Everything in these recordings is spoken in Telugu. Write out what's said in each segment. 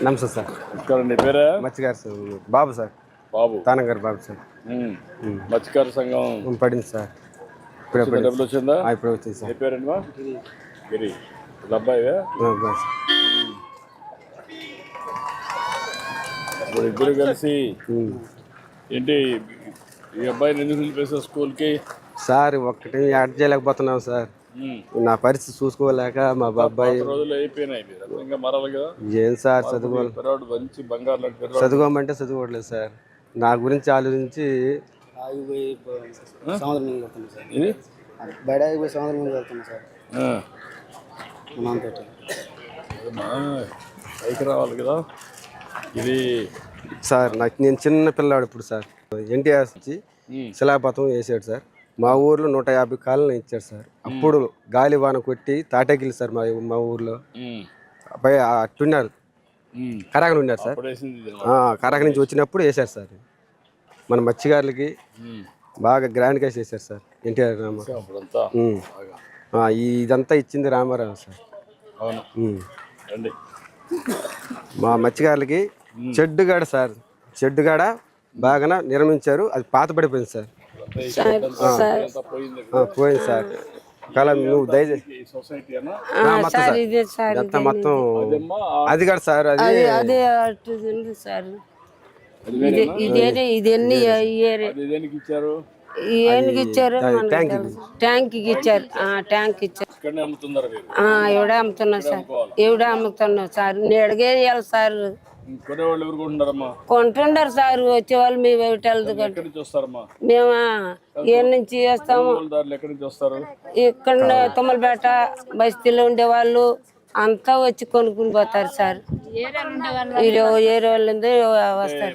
నమస్తే సార్. ఇక్కడ నీ పేరే? మత్స్యకార సార్. బాబు సార్. బాబు తానంగారు బాబు సార్. మత్స్యకార సంఘం పడింది సార్. డబ్బులు వచ్చిందా? ఇప్పుడు వచ్చింది సార్. ఏ పేరేంటమ్మా? గిరి. అబ్బాయివే? ఇప్పుడు ఇద్దరు కలిసి ఏంటి ఈ అబ్బాయిని ఎందుకు నిలిపేసారు స్కూల్కి? సార్ ఒక్కటి యాడ్ చేయలేకపోతున్నాం సార్. నా పరిస్థితి చూసుకోలేక మా బాబాయ్ రోజులు అయిపోయినాయి ఇంకా మరాలి కదా. ఏం సార్ చదువుకోవాలి, మంచి బంగారు చదువుకోమంటే చదువుకోవట్లేదు సార్. నా గురించి ఆలోచించి పైకి రావాలి కదా. ఇది సార్ నాకు నేను చిన్న పిల్లాడు ఇప్పుడు సార్. ఎన్టీఆర్ వచ్చి శిలాపథం వేసాడు సార్. మా ఊర్లో 150 కాలనీ ఇచ్చారు సార్. అప్పుడు గాలి వాన కొట్టి తాటగిలి సార్ మా ఊర్లో అబ్బాయి అట్టున్నారు. కరాక ఉన్నారు సార్. కరాక నుంచి వచ్చినప్పుడు వేశారు సార్. మన మత్స్యకారులకి బాగా గ్రాండ్గా చేశారు సార్ ఎన్టీఆర్ రామారావు. ఇదంతా ఇచ్చింది రామారావు సార్. మా మత్స్యకారులకి చెడ్డుగాడ సార్, చెడ్డుగాడ బాగా నిర్మించారు. అది పాత పడిపోయింది సార్. పోయింది సార్. కళ నువ్వు దయచేసి మొత్తం అది కాదు సార్. అది ట్యాంక్ ఇచ్చారు. ఎవడే అమ్ముతున్నా సార్, ఎవడే అమ్ముతున్నా సార్. నేను అడిగేయాలి సార్. కొంటుండారు సార్ వచ్చేవాళ్ళు. మేము మేము ఏ నుంచి చేస్తాము. ఇక్కడ తుమ్మలపేట బస్తీలో ఉండేవాళ్ళు అంతా వచ్చి కొనుక్కుని పోతారు సార్. ఏరే వాళ్ళు వస్తారు.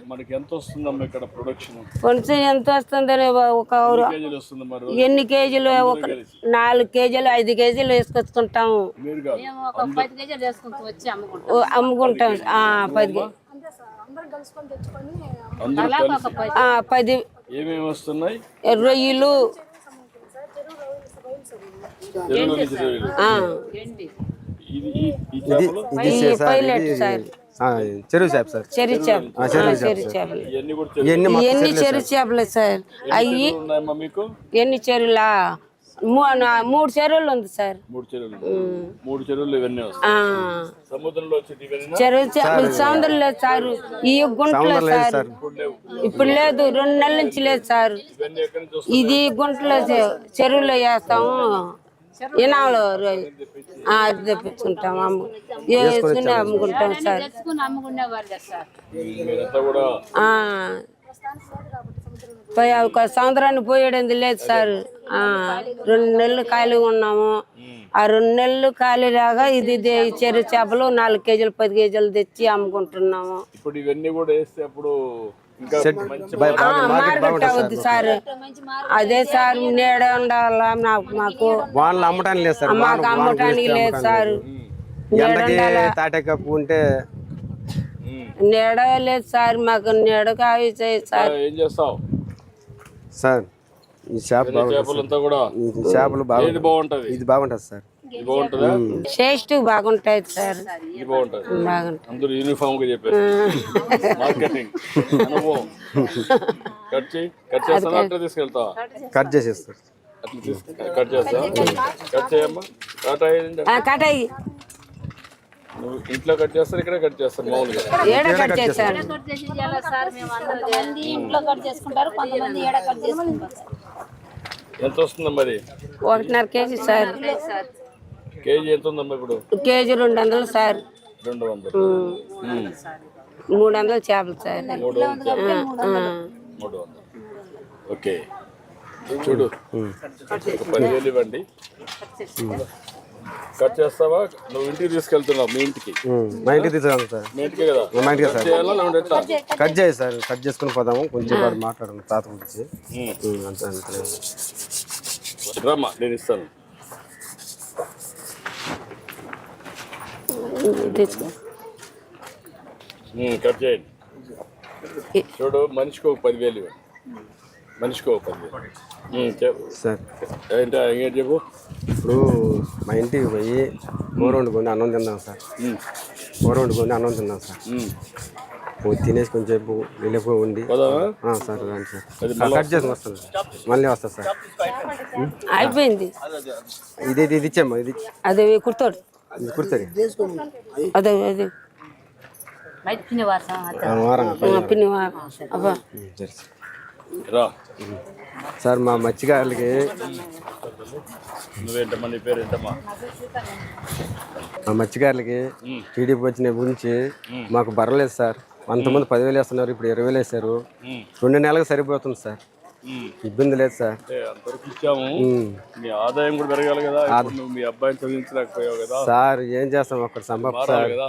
కొంచెం ఎంత వస్తుందని ఒక ఎన్ని కేజీలు, ఒక 4 కేజీలు 5 కేజీలు వేసుకొచ్చుకుంటాము, అమ్ముకుంటాం. 10 రొయ్యలు, పైలట్ సార్, చెరువు చేప సార్. చెరువు చేపలు ఎన్ని చెరువు చేపలు సార్. అయ్యి ఎన్ని చెరువులా? 3 చెరువులు ఉంది సార్. చెరువు సముద్రం లేదు సార్. ఈ గుంటలో సార్ ఇప్పుడు లేదు, 2 నెలల నుంచి లేదు సార్. ఇది గుంటలో చెరువులో వేస్తాము. ఇనాలో తెప్పించుకుంటాం, వేసుకుని అమ్ముకుంటాం సార్. ఒక సంవత్సరాన్ని పోయేది లేదు సార్. 2 నెలలు ఖాళీగా ఉన్నాము. ఆ 2 నెలలు ఖాళీ లాగా ఇది చెరువు చేపలు 4 కేజీలు 10 కేజీలు తెచ్చి అమ్ముకుంటున్నాము. ఇప్పుడు ఇవన్నీ కూడా వేస్తే అప్పుడు మార్కెట్ అవుద్ది సార్. అదే సార్ నీడ ఉండాలా మాకు. అమ్మటానికి లేదు సార్. మాకు అమ్మటానికి లేదు సార్. తాటకప్పు ఉంటే నీడ లేదు సార్. మాకు నీడ కావి సార్. ఏం చేస్తావు సార్? ఈ చేపలు బాగుంటది. ఇది బాగుంటది సార్. టేస్ట్ బాగుంటాయి సార్. అందరూ యూనిఫామ్ గా చెప్పారు. మార్కెటింగ్ తీసుకెళ్తావా? కట్ చేసేస్తారు. కట్ చేస్తా. కట్ చేయమ్మా. కట్ అయ్యి నువ్వు ఇంట్లో కట్ చేస్తారు, ఇక్కడ కట్ చేస్తారు. మామూలుగా ఎంత వస్తుందమ్మా అది? 1.5 కేజీ సార్. కేజీ ఎంత ఉందమ్మా ఇప్పుడు? KG 200 sir. 200. 300 చేపలు సార్. 300. ఓకే చూడు, 10,000 ఇవ్వండి. కట్ చేస్తావా? నువ్వు ఇంటికి తీసుకెళ్తున్నావు? మీ ఇంటికి? మా ఇంటికి తీసుకెళ్తాను సార్. మీ ఇంటికే కదా? మా ఇంటికి సార్. కట్ చేయి సార్. కట్ చేసుకుని పోదాము. కొంచెం మాట్లాడము తాత గురించి. రామ్మా, నేను ఇస్తాను. కట్ చేయండి. చూడు, మనిషికి ఒక 10,000 ఇవ్వండి. మనిషికి ఒక 10,000. చెప్పు సార్ ఏంటో ఇంకేంటి చెప్పు. ఇప్పుడు మా ఇంటికి పోయి కూర వండుకొని అన్నం తిన్నాం సార్. కూర వండుకొని అన్నం తిన్నాం సార్. తినేసి కొంచెంసేపు వెళ్ళిపోయి ఉండి సార్ రండి సార్ కట్ చేసి వస్తాను సార్. మళ్ళీ వస్తా సార్. అయిపోయింది ఇది ఇచ్చామ్మా. ఇది అదే కుర్తాడు ఇది కుర్తుంది అదే అదే పిన్ని అబ్బా రా సార్ మా మత్స్యకారులకి నువ్వేంటమ్మా, నీ పేరు ఏంటమ్మా? మా మత్స్యకారులకి టీడీపీ వచ్చిన గురించి మాకు బరలేదు సార్. అంతమంది 10,000 వేస్తున్నారు, ఇప్పుడు 20,000 వేశారు. 2 నెలలకు సరిపోతుంది సార్. ఇబ్బంది లేదు సార్. అంతవరకు ఇచ్చాము. మీ ఆదాయం కూడా పెరగాలి కదా. నువ్వు మీ అబ్బాయిని చదివించలేకపోయావు కదా సార్. ఏం చేస్తాం అక్కడ సంభవం సార్. కదా.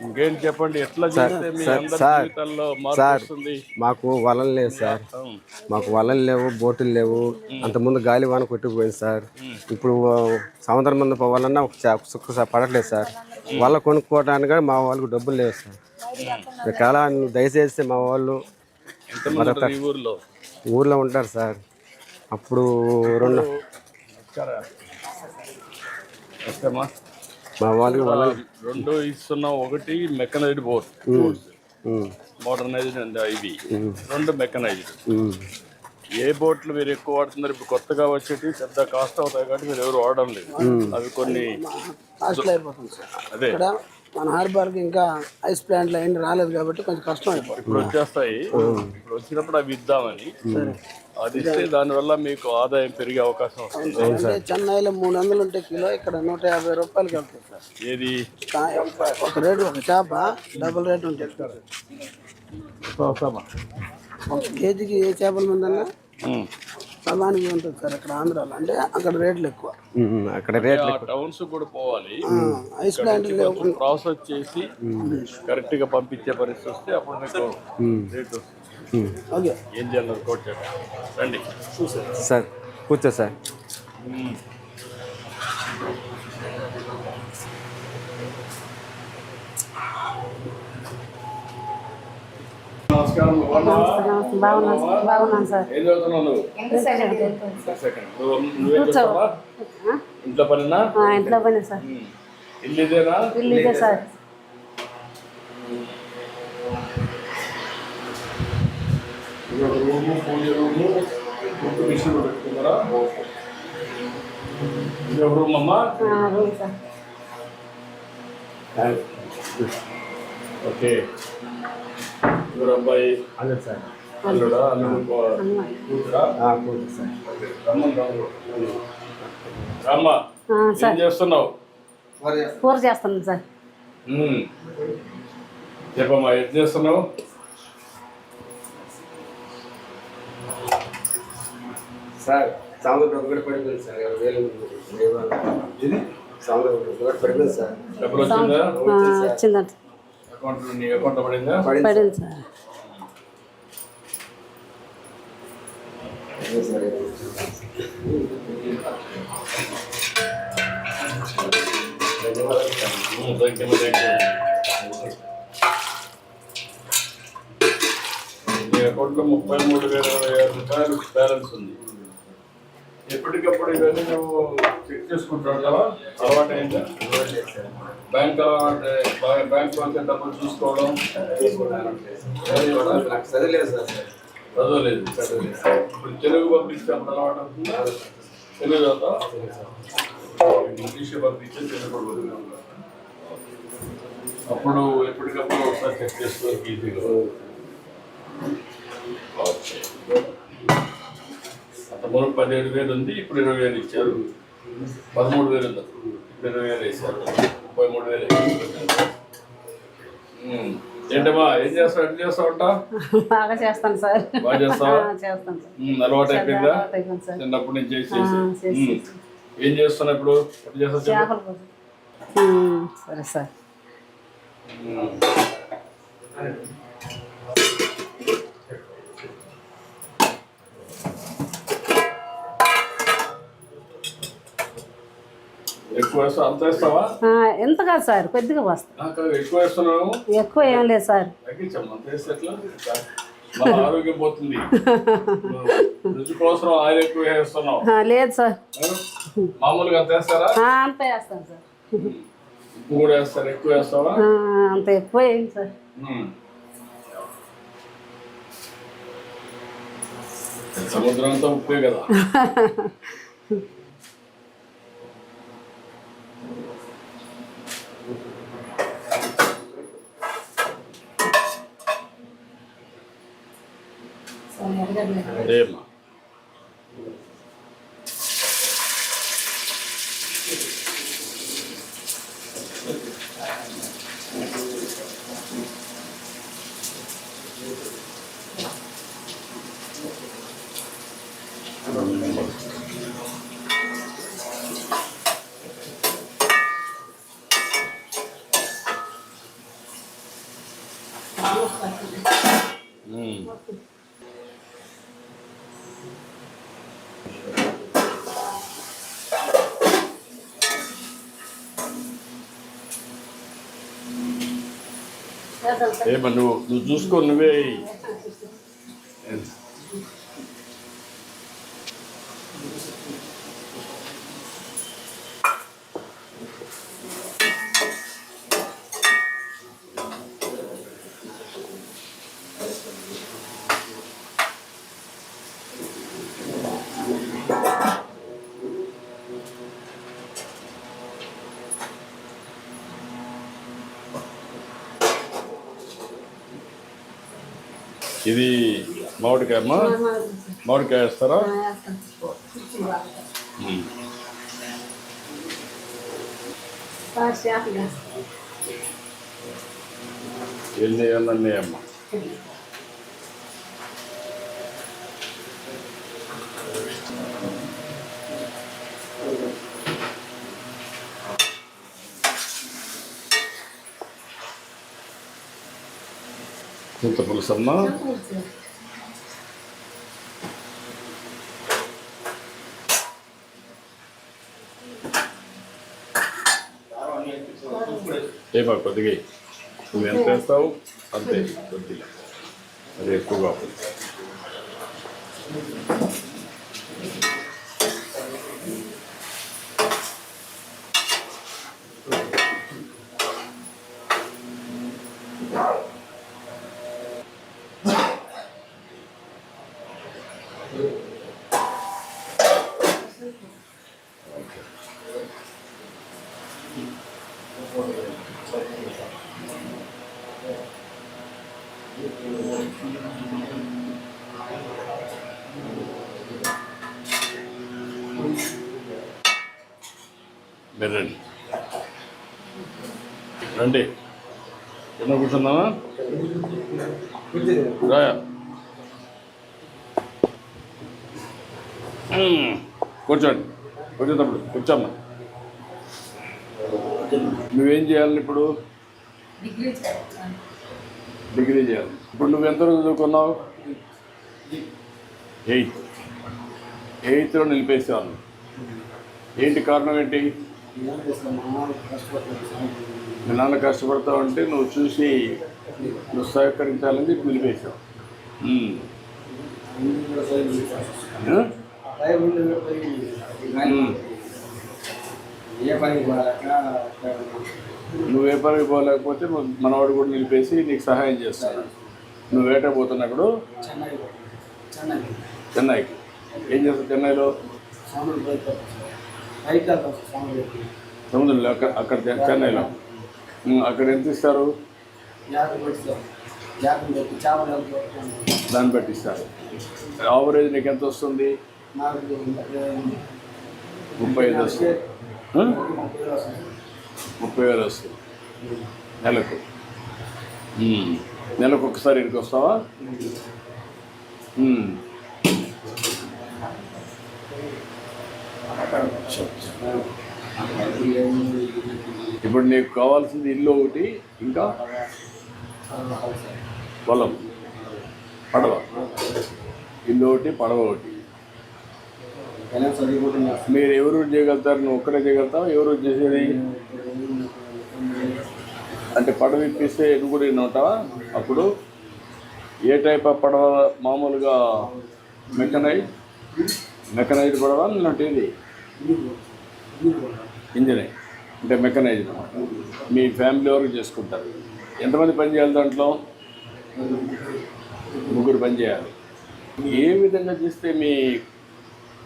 ఇంకేంటి చెప్పండి, ఎట్లా చేస్తే మీ అందరి జీవితాల్లో మార్పు వస్తుంది? మాకు వలలు లేవు సార్. మాకు వలలు లేవు, బోటులు లేవు. అంతకుముందు గాలి వాన కొట్టుకుపోయింది సార్. ఇప్పుడు సముద్రం మంది పోవాలన్నా ఒక పడట్లేదు సార్. వల్ల కొనుక్కోవడానికి కూడా మా వాళ్ళకి డబ్బులు లేవు సార్. చాలా దయచేసి మా వాళ్ళు ఊర్లో ఉంటారు సార్. అప్పుడు మా వాళ్ళకి రెండు ఇస్తున్నాం. ఒకటి మెకనైజ్డ్ బోట్, మోడర్నైజ్డ్ ఇవి 2 మెకనైజ్డ్. ఏ బోట్లు మీరు ఎక్కువ వాడుతున్నారు? ఇప్పుడు కొత్తగా వచ్చేటి పెద్ద కాస్ట్ అవుతాయి కాబట్టి మీరు ఎవరు వాడడం లేదు. అవి కొన్ని అదే మన హార్బర్కి ఇంకా ఐస్ ప్లాంట్లో ఏంటి రాలేదు కాబట్టి కొంచెం కష్టం అయిపోతుంది. ఇప్పుడు వచ్చేస్తాయి. ఇప్పుడు వచ్చినప్పుడు అవి ఇద్దామని. అది ఇస్తే దానివల్ల మీకు ఆదాయం పెరిగే అవకాశం వస్తుంది. చెన్నైలో 300 ఉంటే కిలో, ఇక్కడ 150 రూపాయలకి వెళ్తుంది సార్. ఏది ఒక రేటు, ఒక చేప డబుల్ రేట్ ఉంటుంది. ఒక కేజీకి ఏ చేపల మందన్నా సగానికి ఉంటుంది సార్ అక్కడ ఆంధ్రాలో. అంటే అక్కడ రేట్లు ఎక్కువ. అక్కడ రేట్లు టౌన్స్ కూడా పోవాలి. ఐస్ ప్లాంట్ ప్రాసెస్ చేసి కరెక్ట్ గా పంపించే పరిస్థితి వస్తే అప్పుడు మీకు రేట్ వస్తుంది. ఏం చేయాలి కోట్ రండి సార్. కూర్చో సార్. నమస్కారం. బాగున్నాను సార్. ఏం చదువుతున్నావు నువ్వు? ఇంట్లో పనినా? ఇంట్లో పని సార్. ఇల్లు ఇదేనా? ఇల్లు ఇదే సార్. రూము, పూజ రూము, ఫుడ్ మిషన్ పెట్టుకున్నారా? ఇది రూమ్ అమ్మా. ఓకే. ఎవరు అబ్బాయి? అదే సార్. అల్లుడా? అల్లుడు కూతురా? కూతురు సార్. రామ్మా, ఏం చేస్తున్నావు? కూర చేస్తాను సార్. చెప్పమ్మా, ఏం చేస్తున్నావు? సార్ సముద్రం కూడా పడిపోయింది సార్. 20,000 సముద్రం కూడా పడిపోయింది సార్. డబ్బులు వచ్చిందా? వచ్చిందంట. అకౌంట్లో నీ అకౌంట్లో పడిందా? పడింది సార్. మీ అకౌంట్లో 33,026 రూపాయలు బ్యాలెన్స్ ఉంది. ఎప్పటికప్పుడు ఇవన్నీ నువ్వు చెక్ చేసుకుంటావు కదా, అలవాటు అయిందా? బ్యాంక్ బ్యాంక్ డబ్బులు చూసుకోవడం చదవలేదు సార్. చదవలేదు. ఇప్పుడు తెలుగు పంపిస్తే అప్పుడు అలవాటు అవుతుందా? తెలుగు చదువుతా? ఇంగ్లీష్ పంపించే తెలుగు అప్పుడు ఎప్పటికప్పుడు ఒకసారి చెక్ చేసుకోవాలి ఈజీగా. ఓకే. అంతమూరు 17,000 ఉంది, ఇప్పుడు 20,000 ఇచ్చారు. 13,000 ఉంది, ఇప్పుడు 20,000 వేసారు. 33,000. ఏంటమ్మా, ఏం చేస్తావు? ఎట్లా చేస్తావు అంట? బాగా చేస్తాను సార్. బాగా చేస్తావా? చేస్తాను సార్. అలవాటు అయిపోయిందా? సార్. చిన్నప్పటి నుంచి చేసేసి. ఏం చేస్తున్నావు ఇప్పుడు? ఎట్లా చేస్తావు? చేపలు. సరే సార్. ఎక్కువ వేస్తావు, అంత వేస్తావా? ఎంత కాదు సార్, కొద్దిగా వస్తా. ఎక్కువ వేస్తున్నావు. ఎక్కువ ఏం లేదు సార్. తగ్గించమ్మా, అంత వేస్తే ఎట్లా? మన ఆరోగ్యం పోతుంది. రుచి కోసం ఆయిల్ ఎక్కువ వేస్తున్నావు. లేదు సార్, మామూలుగా అంత వేస్తారా? అంత వేస్తాను సార్. ఉప్పు కూడా వేస్తారు, ఎక్కువ వేస్తావా? అంత ఎక్కువ ఏం సార్. సముద్రం అంతా ఉప్పే కదా. ఏమ్మా ఏమా నువ్వు చూసుకో, నువ్వే. ఇది మామిడికాయ అమ్మా, మామిడికాయ వేస్తారా? ఎన్ని అన్నీ అమ్మా. చింత పులుసు అమ్మా. ఏమా కొద్దిగా నువ్వు ఎంత వేస్తావు అంతే, కొద్దిగా అది ఎక్కువగా ఉంటుంది. బెర్రండి రండి, ఎన్న కూర్చున్నావా? రాయా కూర్చోండి, కూర్చోతప్పుడు కూర్చోమ్మా. నువ్వేం చేయాలి ఇప్పుడు? డిగ్రీ చేయాలి. ఇప్పుడు నువ్వు ఎంత చదువుకున్నావు? 8th నిలిపేసాను. ఏంటి కారణం ఏంటి? మీ నాన్న కష్టపడతావు అంటే నువ్వు చూసి నువ్వు సహకరించాలని చెప్పి నిలిపేసావు. నువ్వు ఏ పనికి పోలేకపోతే మనవాడు కూడా నిలిపేసి నీకు సహాయం చేస్తాడు. నువ్వు వేట పోతున్నప్పుడు చెన్నైకి ఏం చేస్తావు? చెన్నైలో సముద్రంలో అక్కడ చెన్నైలో అక్కడ ఎంత ఇస్తారు? దాన్ని బట్టి ఇస్తారు. యావరేజ్ నీకు ఎంత వస్తుంది? 35 వస్తుంది. 30,000 వస్తుంది నెలకు. నెలకు ఒకసారి ఇక్కడికి వస్తావా? ఇప్పుడు నీకు కావాల్సింది ఇల్లు ఒకటి, ఇంకా పొలం, పడవ. ఇల్లు ఒకటి, పడవ ఒకటి. చదువుకుంటున్నారు. మీరు ఎవరు చేయగలుగుతారు? నువ్వు ఒక్కరే చేయగలుగుతావు? ఎవరు చేసేది అంటే పడవ ఇప్పిస్తే నువ్వు కూడా ఉంటావా? అప్పుడు ఏ టైప్ ఆఫ్ పడవ? మామూలుగా మెకనైజ్డ్ పడవ ఇది ఇంజనే అంటే మెకనైజ్డ్. మీ ఫ్యామిలీ వరకు చేసుకుంటారు. ఎంతమంది పని చేయాలి దాంట్లో? 3 పని చేయాలి. ఏ విధంగా చేస్తే మీ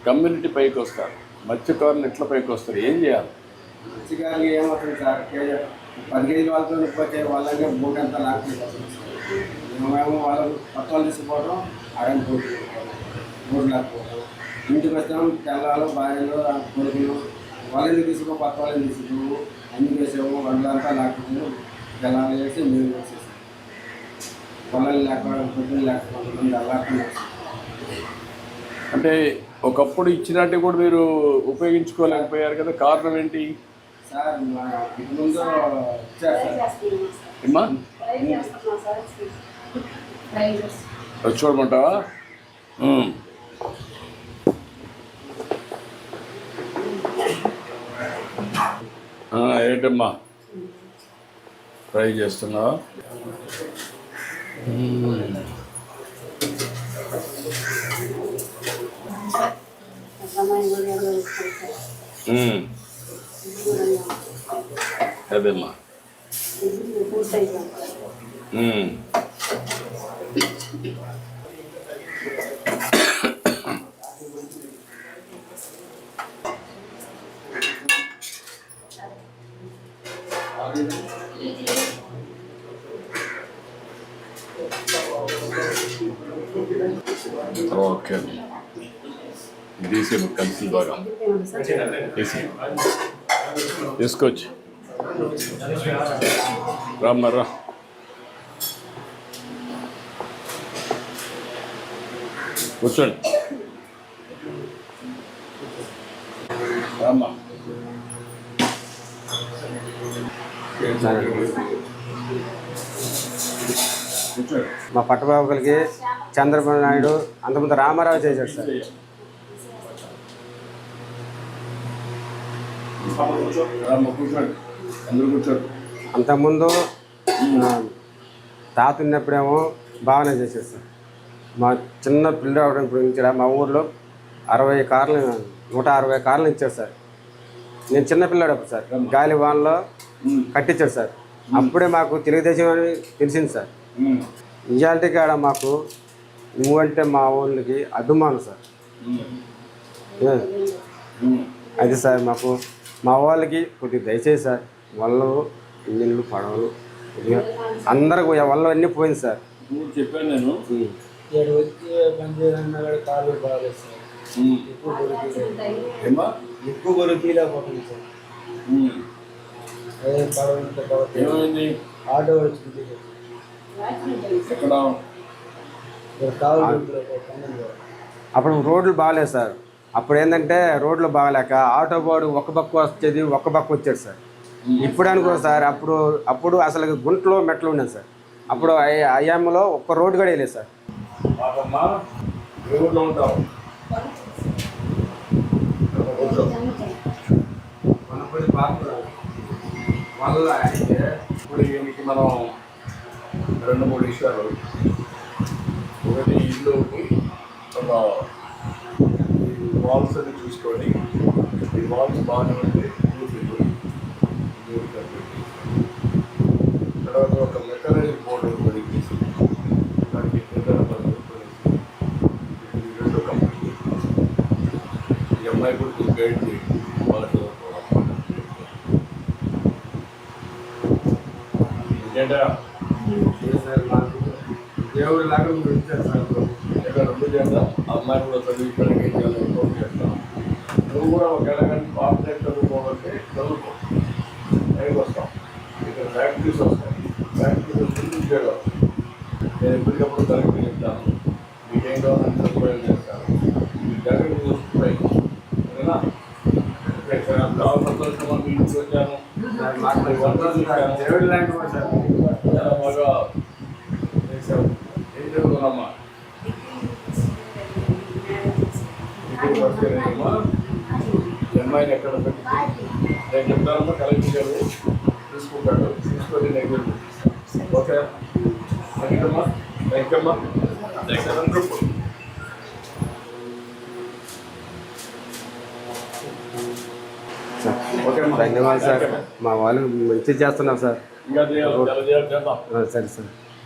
కమ్యూనిటీ పైకి వస్తారు? మత్స్యకారులు ఎట్లా పైకి వస్తారు? ఏం చేయాలి? మత్స్యకారులు ఏమవుతుంది సార్, 10 కేజీల వాళ్ళతో పోతే వాళ్ళకే బోట్ అంతా లాక్కుపోతుంది. మేము వాళ్ళు కొత్త వాళ్ళు తీసుకుపోవడం, అడని బోట్ లాక్కుపోవడం. ఇంటికి వస్తాం, తెల్లాలు భార్యలు కొడుకులు వాళ్ళని తీసుకో, కొత్త వాళ్ళని తీసుకో, అన్ని వేసాము. వాళ్ళంతా లాక్కుని తెల్లాలు వేసి మేము వేసేసాం. పొలాలు లేకపోవడం, పొద్దులు లేకపోవడం అలాగే. అంటే ఒకప్పుడు ఇచ్చినట్టు కూడా మీరు ఉపయోగించుకోలేకపోయారు కదా, కారణం ఏంటి సార్? ముందు ఇచ్చారు సార్. ఏమ్మా వచ్చి చూడమంటావా? ఏంటమ్మా ట్రై చేస్తున్నావా? అదేమ్మా ఓకే తీసే కలిసి బాగా తీసుకోవచ్చు. రామ్మరా కూర్చోండి. రామ్మా మా పట్టబాబులకి చంద్రబాబు నాయుడు అంతకుముందు రామారావు చేశాడు సార్. కూర్చోండి, అందరూ కూర్చోండి. అంతకుముందు తాత ఉన్నప్పుడేమో బాగానే చేశాడు సార్. మా చిన్న పిల్లడు ఇప్పుడు ఇచ్చాడు. మా ఊర్లో 160 కార్లు ఇచ్చాడు సార్. నేను చిన్న పిల్లాడు అప్పుడు సార్. గాలి వానలో కట్టించాడు సార్. అప్పుడే మాకు తెలుగుదేశం అని తెలిసింది సార్. ఇవాళకి ఆడ మాకు నువ్వంటే మా ఊళ్ళకి అభిమానం సార్. అది సార్ మాకు మా వాళ్ళకి కొద్దిగా దయచేసి సార్. వాళ్ళు ఇంజన్లు పడవలు అందరికి వల్ల అన్నీ పోయింది సార్. చెప్పాను నేను ఎక్కువ గొరువు తీయలేకపోతుంది సార్. ఏమైంది? ఆటో వచ్చింది ఎక్కడ? అప్పుడు రోడ్లు బాగాలేదు సార్. అప్పుడు ఏంటంటే రోడ్లు బాగాలేక ఆటో బాడు ఒక పక్క వచ్చేది, ఒక పక్క వచ్చాడు సార్. ఇప్పుడు అనుకో సార్, అప్పుడు అసలు గుంటలో మెట్లు ఉండేది సార్. అప్పుడు అయ్యాములో ఒక్క రోడ్డు కూడా వేయలేదు సార్. ఇప్పుడు దీనికి మనం 2-3 విషయాలు. ఒకటి ఇల్లుకి ఒక వాల్స్ అని చూసుకొని, ఈ వాల్స్ బాగానే ఉంటే తర్వాత ఒక మెకనైజ్డ్ బోర్డు పెరిగేసి దానికి రెండు కంపెనీ ఈ అమ్మాయి కూడా గైడ్ చేయండి. వాళ్ళ ఇంకేంటా దేవుడు లాగా మీరు ఇచ్చారు సార్. ఇక్కడ 2 చేద్దాం. ఆ అమ్మాయి కూడా చదివించడానికి ఏం చేయాలి ఇంకోటి చేస్తాం. నువ్వు కూడా ఒక ఎలాగంటే పాపరేట్ చదువుకోవాలంటే చదువుకో, పైకి వస్తాం. ఇక్కడ ఫ్యాక్టరీస్ వస్తాయి. ఫ్యాక్టరీస్ వచ్చి ఉద్యోగాలు. నేను ఎప్పటికప్పుడు కరెక్ట్గా చెప్తాను. మీకేం కావాలని సదుపాయం చేస్తాను. మీ జాగ్రత్త చూసుకుంటాయి. సరేనా? చాలా సంతోషంగా మీ ఇంటికి వచ్చాను. దేవుడు లాంటి వాడు సార్. చాలా బాగా చేశావు. ఏం చదువుకున్నామ్మా? అమ్మాయిని ఎక్కడ పెట్టి నేను చెప్తానమ్మా, కలెక్టర్ గారు తీసుకుంటాడు, తీసుకొని నేను ఓకే థ్యాంక్యమ్మా థ్యాంక్యమ్మా ఓకే ధన్యవాదాలు సార్. మా వాళ్ళు మంచిగా చేస్తున్నారు సార్. ఇంకా చేద్దాం. సరే సార్.